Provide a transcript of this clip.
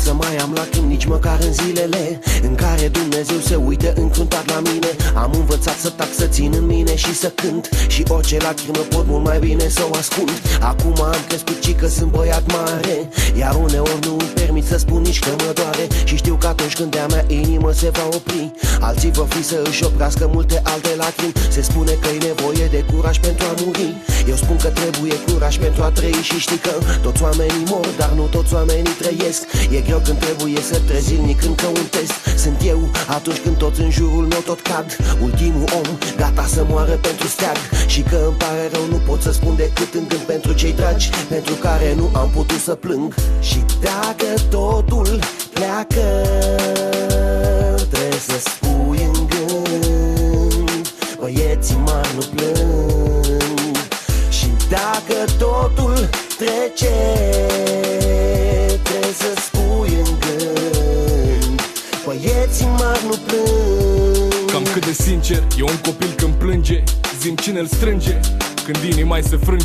să mai am lacrimi nici măcar în zilele în care Dumnezeu se uită încruntat la mine. Am învățat să tac, să țin în mine și să cânt, și orice lacrimă pot mult mai bine să o ascund. Acum am crescut și că sunt băiat mare, iar uneori nu îmi permit să spun nici că mă doare. Și știu că atunci când de-a mea inimă se va opri, alții vor fi să își oprească multe alte lacrimi. Se spune că e nevoie de curaj pentru a muri, eu spun că trebuie curaj pentru a trăi. Și știi că toți oamenii mor, dar nu toți oamenii trăiesc. E greu când trebuie să treci zilnic încă un test. Sunt eu atunci când toți în jurul meu tot cad, ultimul om gata să moară pentru steag. Și că îmi pare rău, nu pot să spun decât în gând pentru cei dragi, pentru care nu am putut să plâng. Și dacă totul pleacă, trebuie să spui în gând, băieții mari nu plâng. Și dacă totul trece, trebuie să spui în gând, băieții mari nu plâng. Cam cât de sincer e un copil când plânge, zi-mi cine-l strânge când inima-i se frânge.